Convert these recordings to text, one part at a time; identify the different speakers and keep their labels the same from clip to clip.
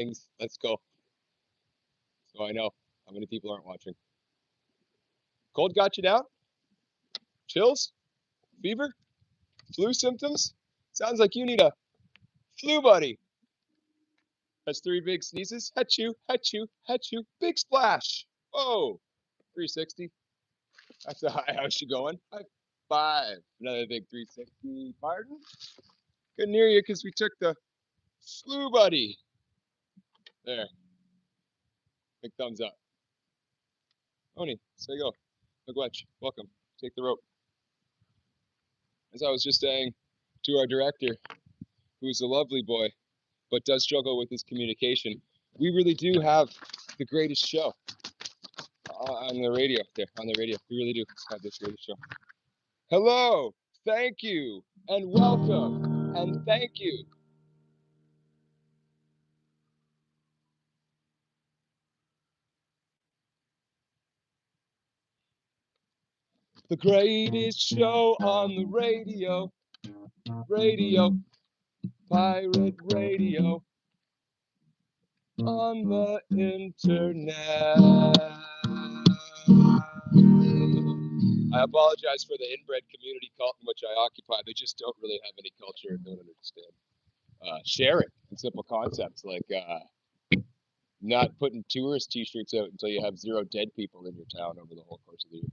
Speaker 1: things. Let's go. So I know how many people aren't watching. Cold got you down? Chills? Fever? Flu symptoms? Sounds like you need a flu buddy. That's 3 big sneezes. Hatchoo, hatchoo, hatchoo. Big splash. Whoa. 360. That's a high. How's she going? High five. Another big 360. Pardon? Couldn't hear you because we took the flu buddy. There. Big thumbs up. Oni, say go. Miigwech, welcome. Take the rope. As I was just saying to our director, who's a lovely boy, but does struggle with his communication, we really do have the greatest show on the radio there, on the radio. We really do have this greatest show. Hello, thank you, and welcome, and thank you. The greatest show on the radio, pirate radio, on the internet. I apologize for the inbred community cult in which I occupy. They just don't really have any culture and don't understand sharing and simple concepts like not putting tourist t-shirts out until you have 0 dead people in your town over the whole course of the year.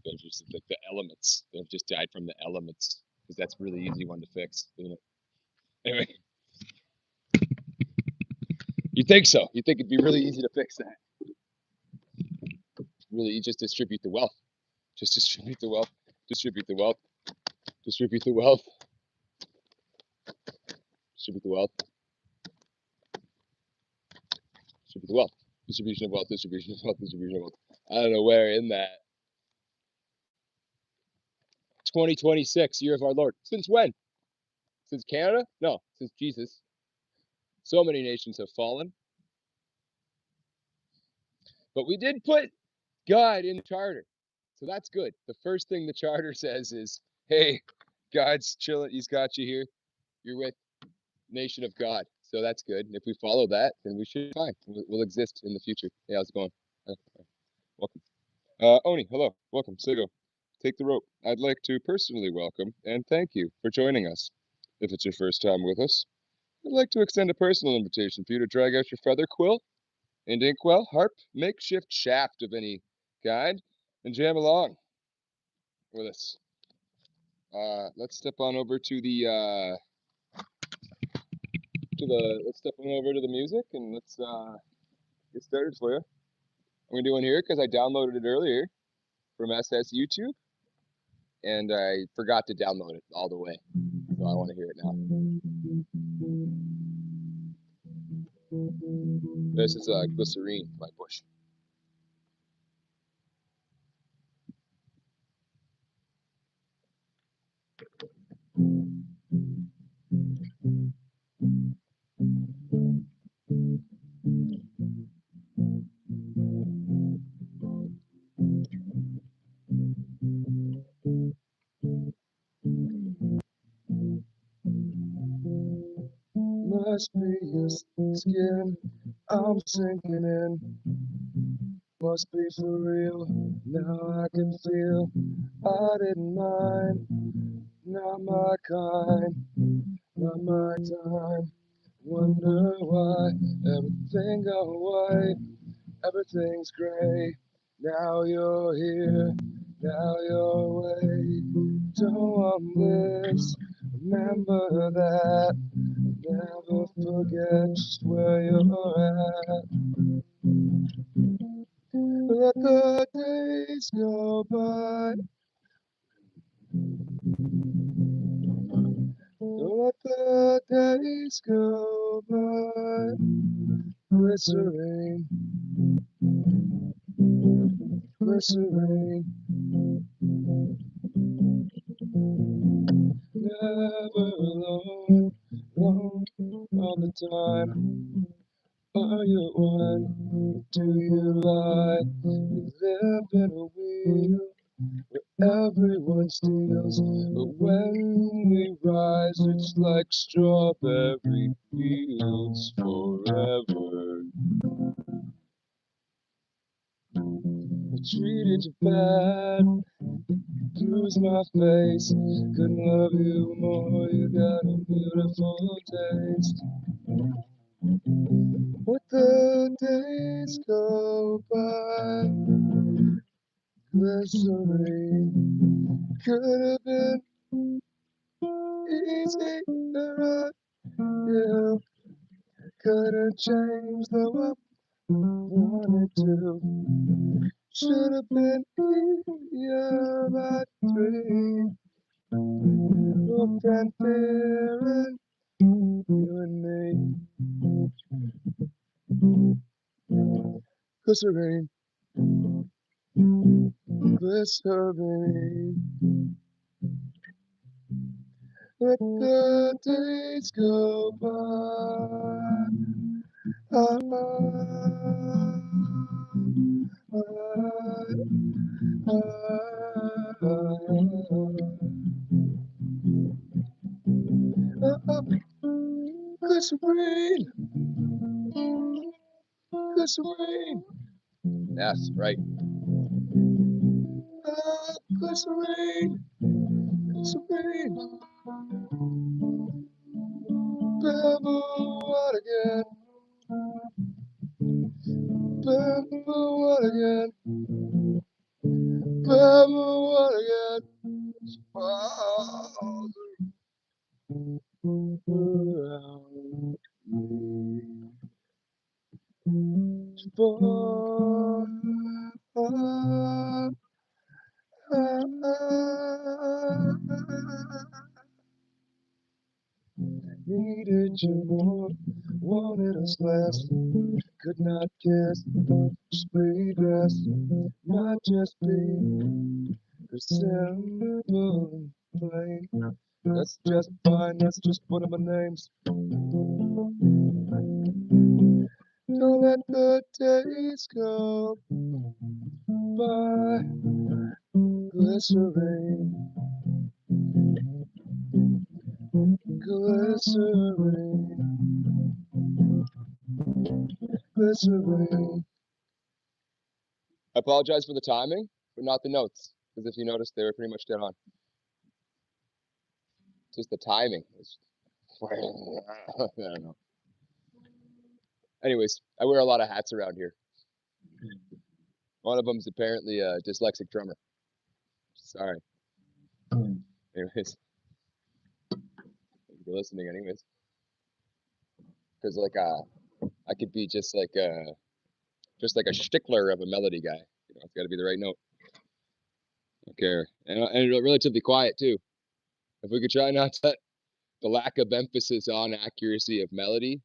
Speaker 1: They're just like the elements. They've just died from the elements because that's a really easy one to fix, isn't it? Anyway, you think so? You think it'd be really easy to fix that? Really, you just distribute the wealth. Just distribute the wealth. Distribute the wealth. Distribute the wealth. Distribute the wealth. Distribute the wealth. Distribution of wealth. Distribution of wealth. Distribution of wealth. I don't know where in that. 2026, year of our Lord. Since when? Since Canada? No, since Jesus. So many nations have fallen. But we did put God in the charter. So that's good. The first thing the charter says is, hey, God's chilling. He's got you here. You're with nation of God. So that's good. And if we follow that, then we should be fine. We'll exist in the future. Hey, how's it going? Welcome. Oni, hello. Welcome. Sigo. Take the rope. I'd like to personally welcome and thank you for joining us. If it's your first time with us, I'd like to extend a personal invitation for you to drag out your feather quill and inkwell, harp, makeshift shaft of any kind, and jam along with us. Let's step on over to the let's step on over to the music and let's get started for you. I'm gonna do one here because I downloaded it earlier from SS YouTube, and I forgot to download it all the way, so I want to hear it now. This is Glycerine by Bush. Must be your skin, I'm sinking in. Must be for real, now I can feel. I didn't mind, not my kind, not my time. Wonder why everything got white, everything's gray. Now you're here, now you're away. Don't want this, remember that. Never forget just where you're at. Let the days go by. Don't let the days go by. Glycerine, glycerine. Never alone, alone all the time. Are you one? Do you lie? We live in a wheel Everyone steals, but when we rise, it's like strawberry fields forever. I treated you bad, bruised my face. Couldn't love you more, you got a beautiful taste. But the days go by, glycerine could have been easy to run. You could have changed the way I wanted to. Should have been here by 3. No grandparent, you and me. Glycerine, glycerine. Let the days go by. Ah, glycerine, glycerine. Yes, right. Glycerine, glycerine. Bamboo, what again? Bamboo, what again? Bamboo, what again? Falls around needed you more, wanted us less, could not kiss, sweet rest, might just be simple and plain. That's just fine, that's just one of my names. Don't let the days go by. Glycerine, glycerine, glycerine. I apologize for the timing, but not the notes, because if you noticed, they were pretty much dead on. Just the timing. I don't know. Anyways, I wear a lot of hats around here. One of them is apparently a dyslexic drummer. Sorry. Anyways, thank you for listening. Anyways, because like I could be just like a stickler of a melody guy. You know, it's got to be the right note. Okay, and relatively quiet too. If we could try not to, the lack of emphasis on accuracy of melody,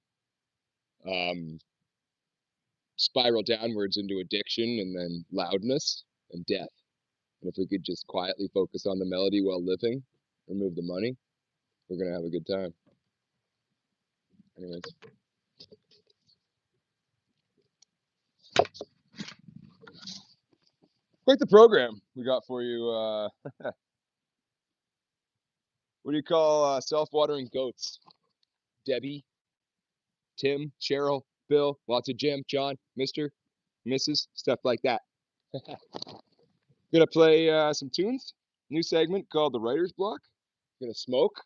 Speaker 1: spiral downwards into addiction and then loudness and death. And if we could just quietly focus on the melody while living, remove the money, we're gonna have a good time. Anyways. Quite the program we got for you. What do you call self-watering goats? Debbie, Tim, Cheryl, Bill, lots of Jim, John, Mr., Mrs., stuff like that. Gonna play some tunes. New segment called the Writer's Block. Gonna smoke.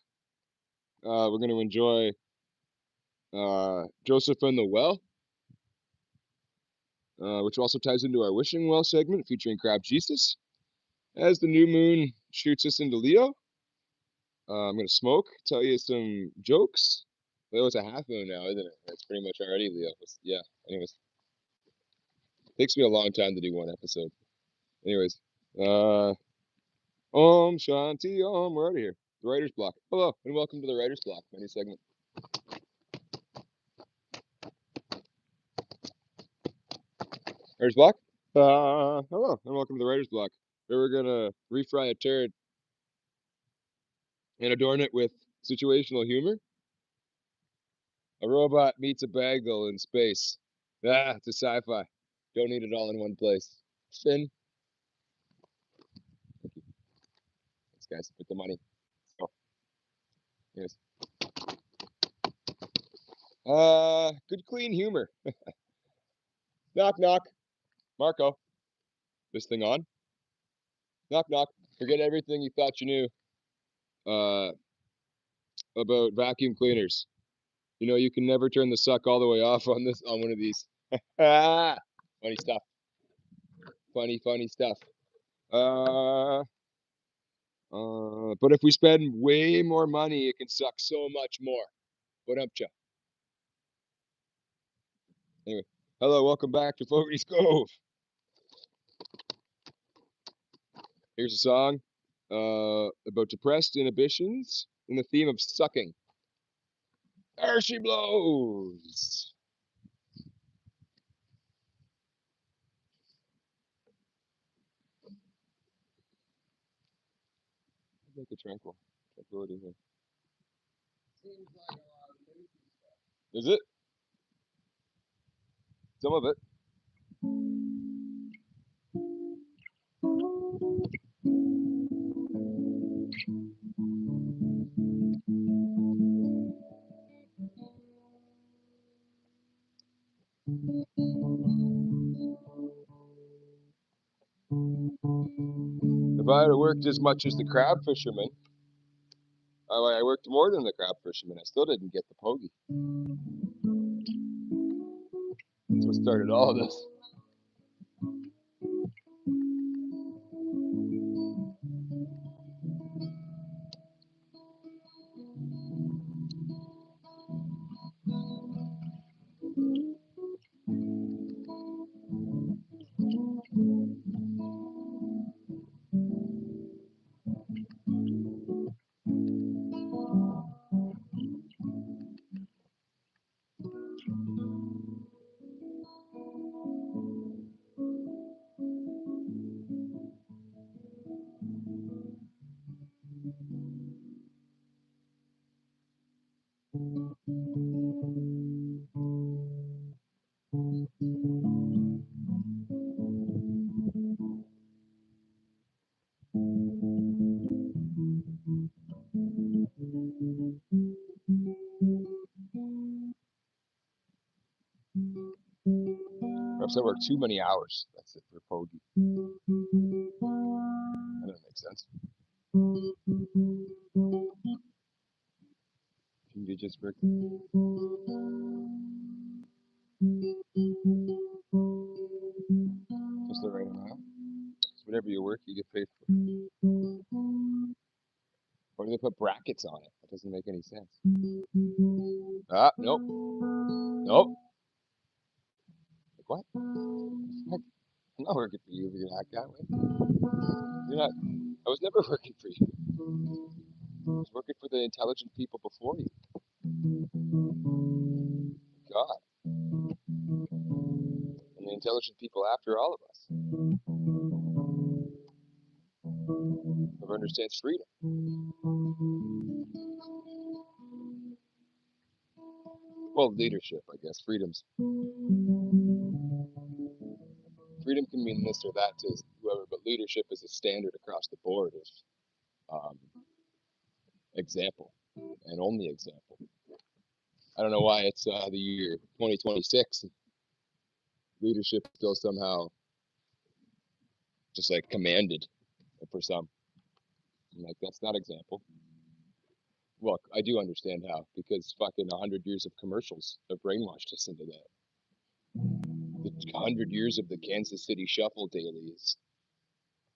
Speaker 1: We're gonna enjoy Joseph and the Well, which also ties into our Wishing Well segment featuring Crab Jesus. As the new moon shoots us into Leo, I'm gonna smoke, tell you some jokes. Well, it's a half moon now, isn't it? It's pretty much already Leo. Yeah. Anyways, takes me a long time to do one episode. Anyways, Om Shanti Om. We're out of here. The Writer's Block. Hello and welcome to the Writer's Block, my new segment. Writer's Block. Hello and welcome to the Writer's Block, where we're gonna refry a turd and adorn it with situational humor. A robot meets a bagel in space. It's a sci-fi. Don't need it all in one place. Finn. guys with the money. So, yes. Good clean humor. Knock knock. Marco. This thing on? Knock knock. Forget everything you thought you knew about vacuum cleaners. You know, you can never turn the suck all the way off on one of these. Funny stuff. Funny stuff. But if we spend way more money, it can suck so much more. What up, Chuck? Anyway, hello, welcome back to Fogarty's Cove. Here's a song about depressed inhibitions in the theme of sucking. There she blows. Make it tranquility here. Is it? Some of it. If I had worked as much as the crab fisherman, I worked more than the crab fisherman. I still didn't get the pogey. That's what started all of this. Perhaps I worked too many hours. That's it for pogey. That doesn't make sense. Can you just work? Just the right amount. So whatever you work, you get paid for. Or do they put brackets on it? That doesn't make any sense. Ah, nope. Nope. Like what? Heck, I'm not working for you if you act that way. You're not. I was never working for you. I was working for the intelligent people before you. God. And the intelligent people after all of us. Whoever understands freedom. Well, leadership, I guess. Freedom can mean this or that to whoever, but leadership is a standard across the board of example and only example. I don't know why it's the year 2026. Leadership still somehow just like commanded for some. I'm like, that's not example. Look, I do understand how, because fucking 100 years of commercials have brainwashed us into that. The 100 years of the Kansas City Shuffle dailies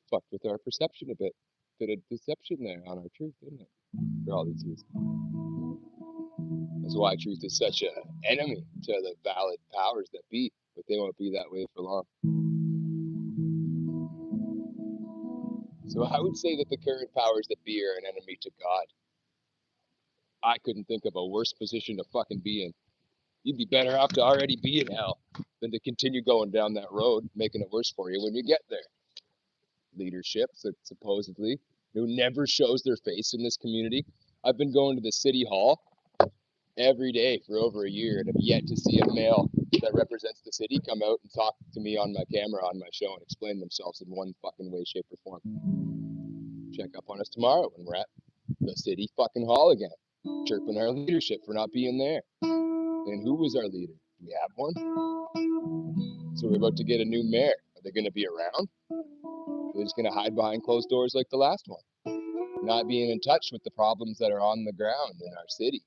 Speaker 1: fucked with our perception a bit. Did a deception there on our truth, didn't it? For all these years. That's why truth is such an enemy to the valid powers that be, but they won't be that way for long. So I would say that the current powers that be are an enemy to God. I couldn't think of a worse position to fucking be in. You'd be better off to already be in hell than to continue going down that road, making it worse for you when you get there. Leadership, supposedly, who never shows their face in this community. I've been going to the city hall every day for over a year and have yet to see a male that represents the city come out and talk to me on my camera on my show and explain themselves in one fucking way, shape, or form. Check up on us tomorrow when we're at the city fucking hall again, chirping our leadership for not being there. And who was our leader? Do we have one? So we're about to get a new mayor. Are they going to be around? They're just going to hide behind closed doors like the last one, not being in touch with the problems that are on the ground in our city.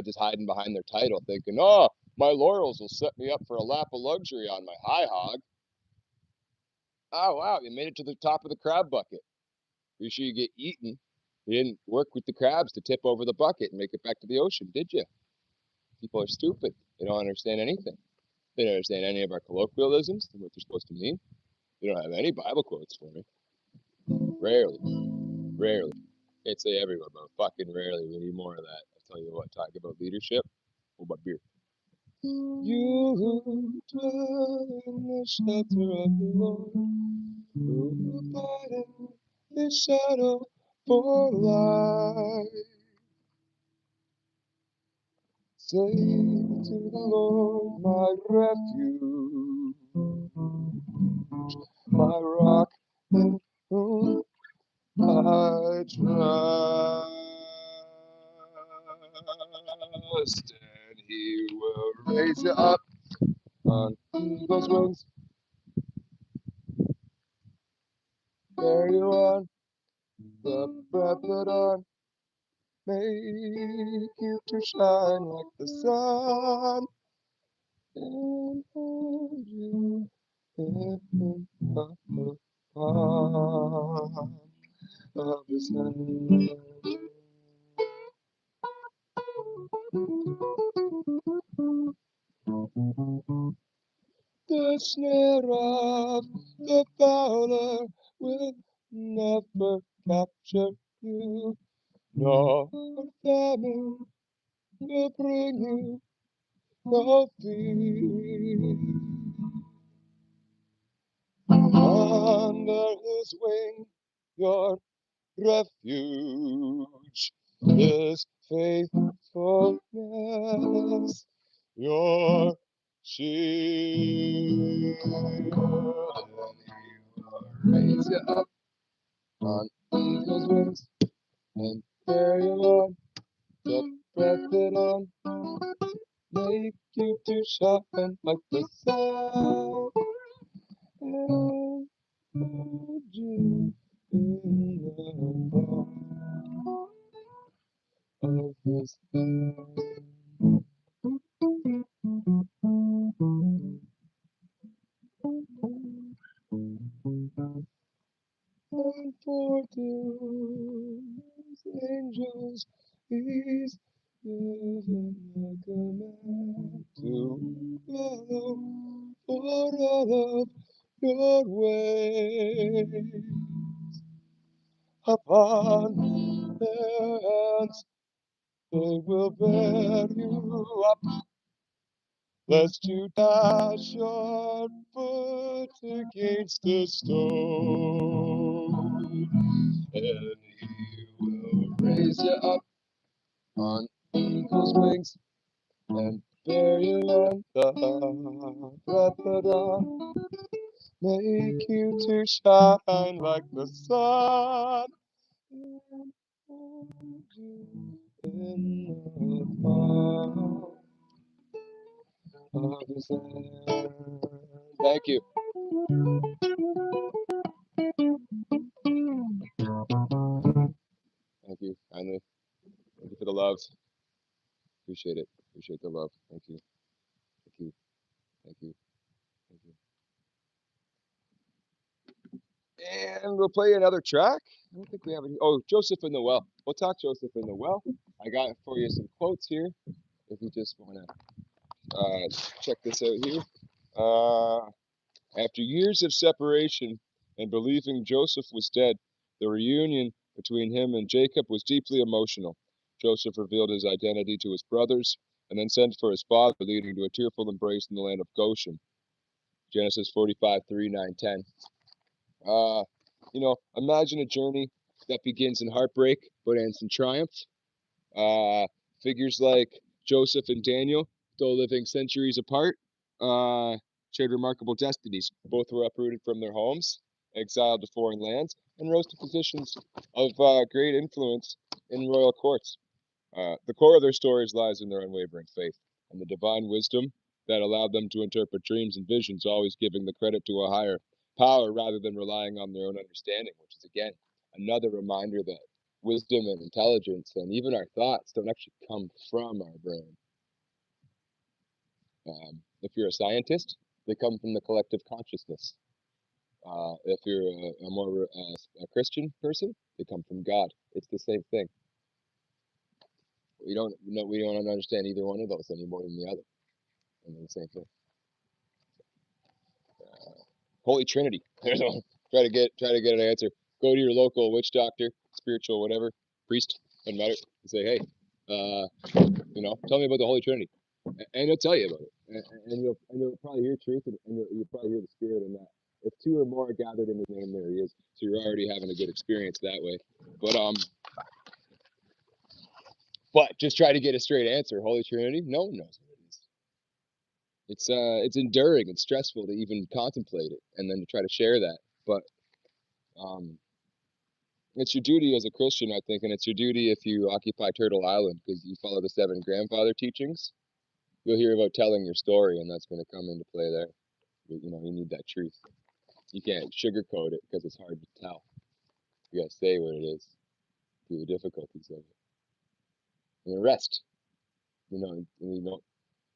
Speaker 1: Just hiding behind their title, thinking, oh, my laurels will set me up for a lap of luxury on my high hog. Oh, wow, you made it to the top of the crab bucket. Pretty sure you get eaten. You didn't work with the crabs to tip over the bucket and make it back to the ocean, did you? People are stupid. They don't understand anything. They don't understand any of our colloquialisms and what they're supposed to mean. They don't have any Bible quotes for me. Rarely. Can't say everywhere, but fucking rarely. We need more of that. I tell you what, talk about leadership. Hold my beer. You who dwell in the shelter of the Lord, who abide in His shadow for life. Say to the Lord, my refuge, my rock in whom I trust, and He will raise you up on eagle's wings, bear you on the breath that on, make you to shine like the sun, and hold you in the palm of His hand. The snare of the fowler will never capture you, nor famine will bring you no fear. Under His wing, your refuge is faithfulness, your shield. And He will raise you up on eagle's wings and carry you on the breath that on, make you to shine like the sun, and hold you in the palm of His hand. And for to His angels He's given a command to follow for all of your ways. Upon their hands they will bear you up, lest you dash your foot against a stone. And He will raise you up on eagle's wings and bear you on the breath of dawn, make you to shine like the sun, and hold you in the palm of His hand. Thank you. Thank you, kindly. Thank you for the love. Appreciate it. Appreciate the love. Thank you. Thank you. Thank you. Thank you. And we'll play another track. I don't think we have any. Oh, Joseph in the Well. We'll talk Joseph in the Well. I got for you some quotes here. If you just want to check this out here. After years of separation and believing Joseph was dead, the reunion between him and Jacob was deeply emotional. Joseph revealed his identity to his brothers and then sent for his father, leading to a tearful embrace in the land of Goshen. Genesis 45, 3, 9, 10. Imagine a journey that begins in heartbreak but ends in triumph. Figures like Joseph and Daniel, though living centuries apart, shared remarkable destinies. Both were uprooted from their homes exiled to foreign lands, and rose to positions of great influence in royal courts. The core of their stories lies in their unwavering faith and the divine wisdom that allowed them to interpret dreams and visions, always giving the credit to a higher power rather than relying on their own understanding, which is, again, another reminder that wisdom and intelligence and even our thoughts don't actually come from our brain. If you're a scientist, they come from the collective consciousness. If you're a more a Christian person, they come from God. It's the same thing. We don't understand either one of those any more than the other, and they're the same thing. Holy Trinity. try to get an answer. Go to your local witch doctor, spiritual whatever, priest, doesn't matter. And say, hey, tell me about the Holy Trinity, and he'll tell you about it, and you'll probably hear truth, and you'll probably hear the Spirit in that. If two or more are gathered in His name, there He is. So you're already having a good experience that way. But just try to get a straight answer. Holy Trinity, no one knows what it is. It's enduring and stressful to even contemplate it, and then to try to share that. But it's your duty as a Christian, I think, and it's your duty if you occupy Turtle Island, because you follow the 7 grandfather teachings. You'll hear about telling your story, and that's going to come into play there. You need that truth. You can't sugarcoat it because it's hard to tell. You got to say what it is through the difficulties of it. And rest. You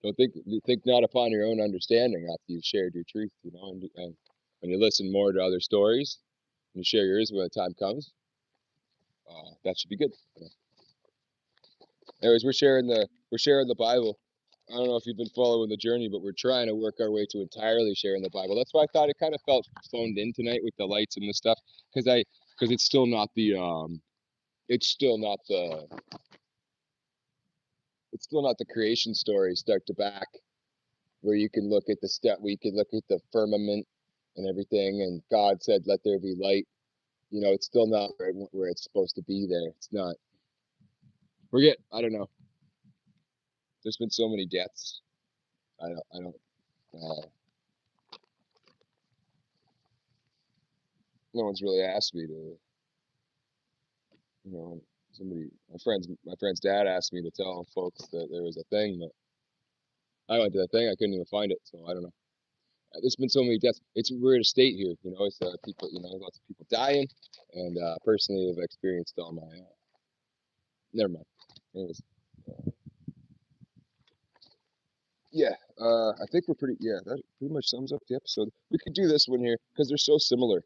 Speaker 1: don't think not upon your own understanding after you've shared your truth. And when you listen more to other stories, and you share yours when the time comes, that should be good. Anyways, we're sharing the Bible. I don't know if you've been following the journey, but we're trying to work our way to entirely sharing the Bible. That's why I thought it kind of felt phoned in tonight with the lights and the stuff, because it's still not the creation story start to back, where you can look at the firmament and everything, and God said, "Let there be light." It's still not where it's supposed to be there. It's not. I don't know. There's been so many deaths. I don't. No one's really asked me to. My friend's dad asked me to tell folks that there was a thing, but I went to the thing. I couldn't even find it, so I don't know. There's been so many deaths. We're in a state here, it's people, lots of people dying, and personally, I've experienced all my. Never mind. Anyways, yeah, I think we're pretty. Yeah, that pretty much sums up the episode. We could do this one here because they're so similar.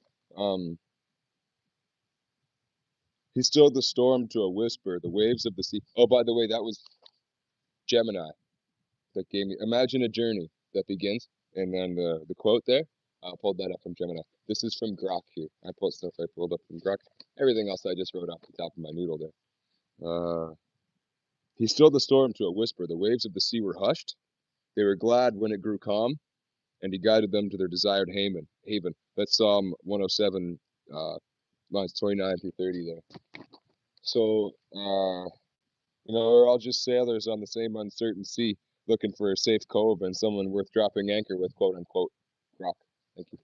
Speaker 1: He stilled the storm to a whisper, the waves of the sea. Oh, by the way, that was Gemini that gave me. Imagine a journey that begins, and then the quote there. I pulled that up from Gemini. This is from Grok here. I pulled stuff I pulled up from Grok. Everything else I just wrote off the top of my noodle there. He stilled the storm to a whisper. The waves of the sea were hushed. They were glad when it grew calm, and he guided them to their desired haven. That's Psalm 107, lines 29 through 30 there. So, we're all just sailors on the same uncertain sea, looking for a safe cove and someone worth dropping anchor with, quote unquote. Grok. Thank you.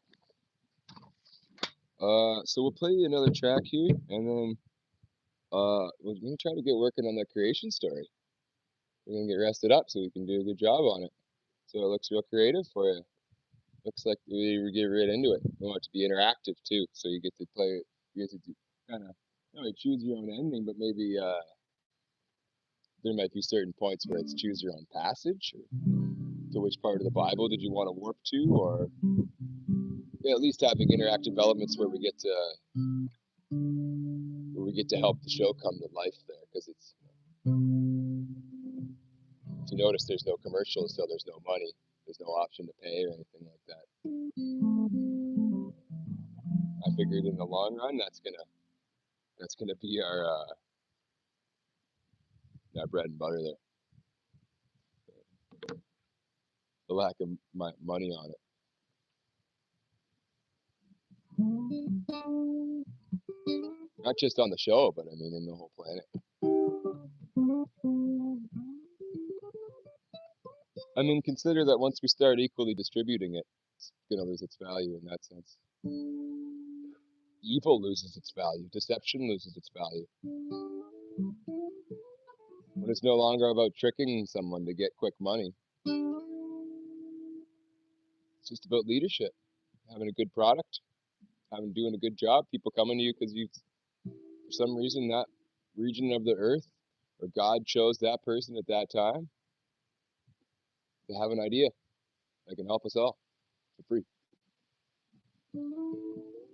Speaker 1: So we'll play another track here, and then we're gonna try to get working on the creation story. We're gonna get rested up so we can do a good job on it. So it looks real creative for you. Looks like we get right into it. We want it to be interactive too, so you get to play. You get to kind of not really choose your own ending, but maybe there might be certain points where it's choose your own passage. To which part of the Bible did you want to warp to, or at least having interactive elements where we get to help the show come to life there, because it's. If you notice, there's no commercials, so there's no money. There's no option to pay or anything like that. I figured in the long run, that's gonna be our bread and butter there. The lack of money on it. Not just on the show, but I mean in the whole planet. I mean, consider that once we start equally distributing it, it's gonna lose its value in that sense. Evil loses its value. Deception loses its value. When it's no longer about tricking someone to get quick money, it's just about leadership, having a good product, doing a good job, people coming to you because you, for some reason, that region of the earth, or God chose that person at that time to have an idea that can help us all for free.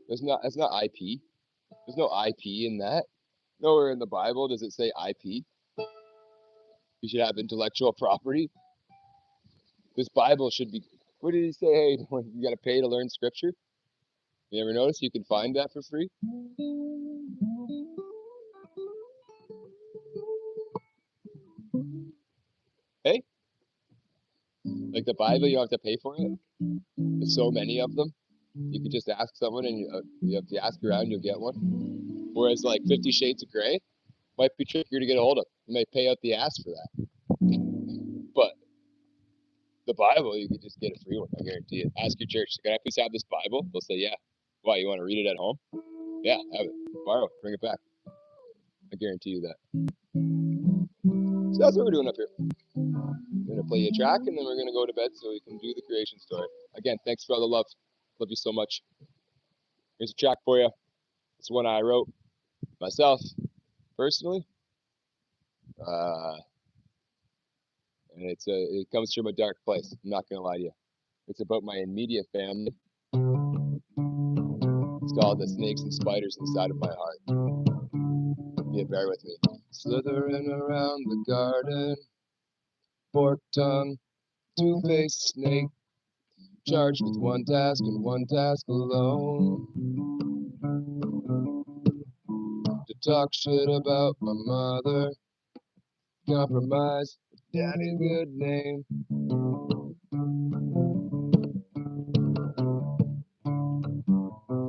Speaker 1: That's not IP. There's no IP in that. Nowhere in the Bible does it say IP. You should have intellectual property. This Bible should be. What did he say? Hey, you got to pay to learn Scripture. You ever notice you can find that for free? Hey, like the Bible, you don't have to pay for it. There's so many of them. You could just ask someone, and you have to ask around, you'll get one. Whereas like 50 Shades of Grey might be trickier to get a hold of. You might pay out the ass for that. But the Bible, you could just get a free one. I guarantee it. Ask your church, can I please have this Bible? They'll say, yeah. Why, you want to read it at home? Yeah, have it. Borrow it. Bring it back. I guarantee you that. So that's what we're doing up here. We're going to play you a track, and then we're going to go to bed so we can do the creation story. Again, thanks for all the love. Love you so much. Here's a track for you. It's one I wrote myself, personally. And it comes from a dark place. I'm not going to lie to you. It's about my immediate family. It's called The Snakes and Spiders Inside of My Heart. Yeah, bear with me. Slithering around the garden, forked tongue, two-faced snake, charged with one task and one task alone. To talk shit about my mother, compromise daddy's good name.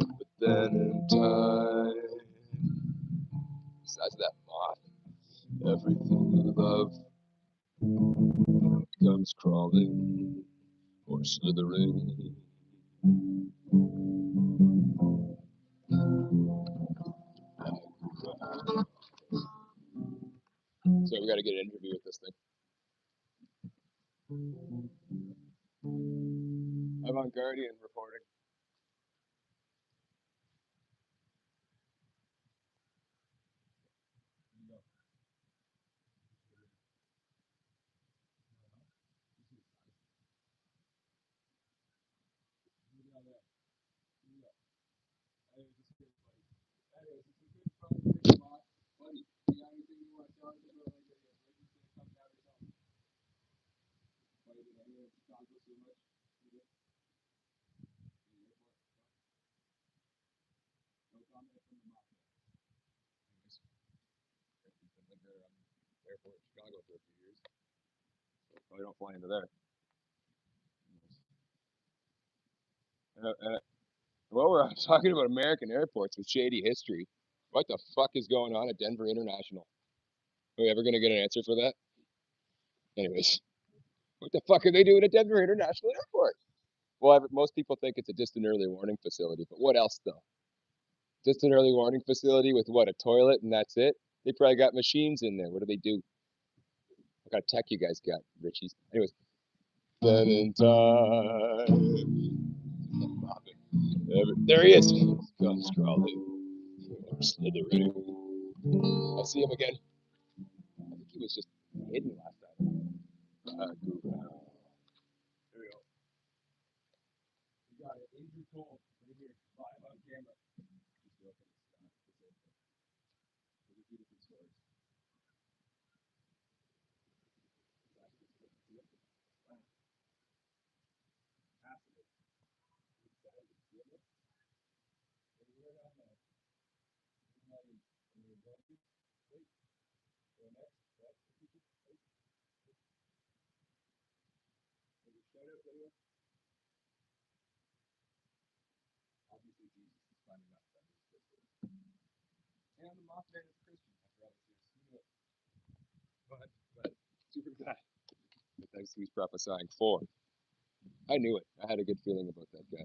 Speaker 1: But then in time, besides that moth, everything you love comes crawling or slithering. So we got to get an interview with this thing. I'm on Guardian reporting. Airport in Chicago for a few years. Probably don't fly into there. Well, we're talking about American airports with shady history. What the fuck is going on at Denver International? Are we ever going to get an answer for that? Anyways, what the fuck are they doing at Denver International Airport? Well, most people think it's a distant early warning facility, but what else though? Distant early warning facility with what, a toilet and that's it? They probably got machines in there. What do they do? What kind of tech you guys got, Richies? Anyways, then in time. There he is. Comes crawling, slithering. I see him again. I think he was just hidden last time. There we go. We got it. Andrew Cole right here, live on camera. Just looking. There's a few different stories. Obviously, Jesus is finding out that he's Christian. And the Mothman is Christian, after all these years. But super glad that that's who he's prophesying for. I knew it. I had a good feeling about that guy.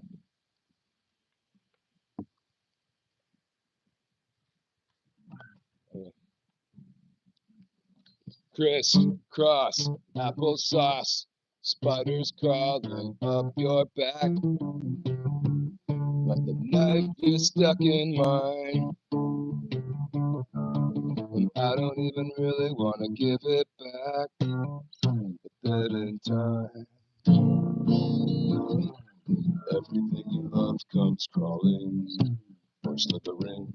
Speaker 1: crisscross, applesauce, spiders crawling up your back. Like the knife is stuck in mine, and I don't even really want to give it back. But that in time, everything you love comes crawling or slithering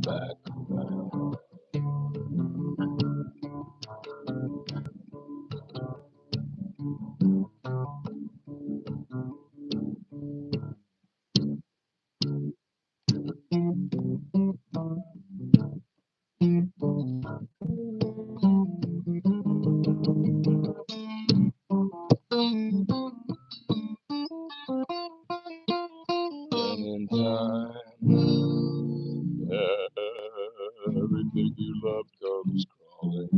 Speaker 1: back around. And in time, everything you love comes crawling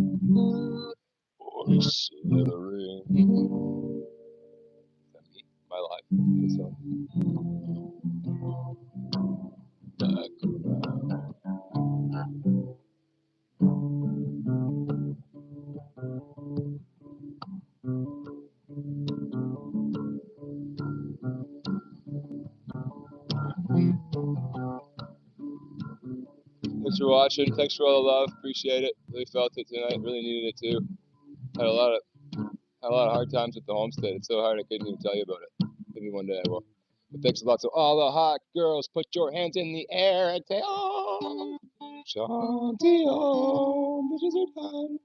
Speaker 1: or slithering. Is that me? My life. This one. Back around. Thanks for watching. Thanks for all the love. Appreciate it. Really felt it tonight. Really needed it too. Had a lot of hard times with the homestead. It's so hard I couldn't even tell you about it. Maybe one day I will. But thanks a lot to all the hot girls. Put your hands in the air and say, "Oh, Shanti Om." This is your time.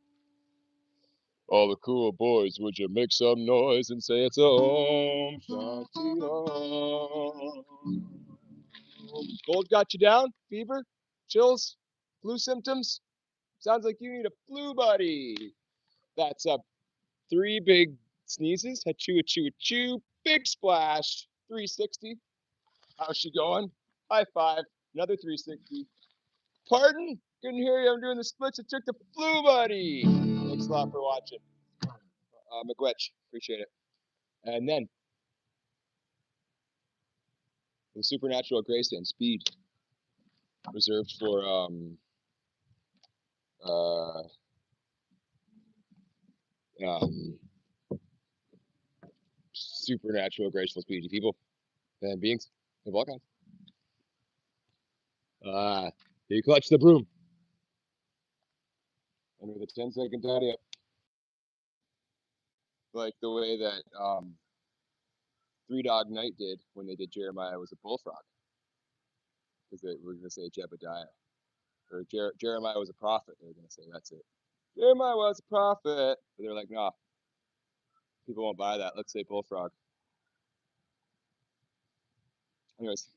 Speaker 1: All the cool boys, would you make some noise and say it's a Om Shanti Om? Cold got you down? Fever? Chills? Flu symptoms? Sounds like you need a flu buddy. That's 3 big sneezes. Achoo, achoo, achoo. Big splash. 360. How's she going? High five. Another 360. Pardon? Couldn't hear you. I'm doing the splits. I took the flu buddy. Thanks a lot for watching. McGwetch. Appreciate it. And then the supernatural grace and speed reserved for supernatural graceful speedy people and beings of all kinds. You clutch the broom. Under the 10-second tidy up. Like the way that Three Dog Night did when they did Jeremiah was a bullfrog. Because they were going to say Jebediah. Or Jeremiah was a prophet. They were going to say, that's it. Jeremiah was a prophet. But they're like, nah, people won't buy that. Let's say bullfrog. Anyways.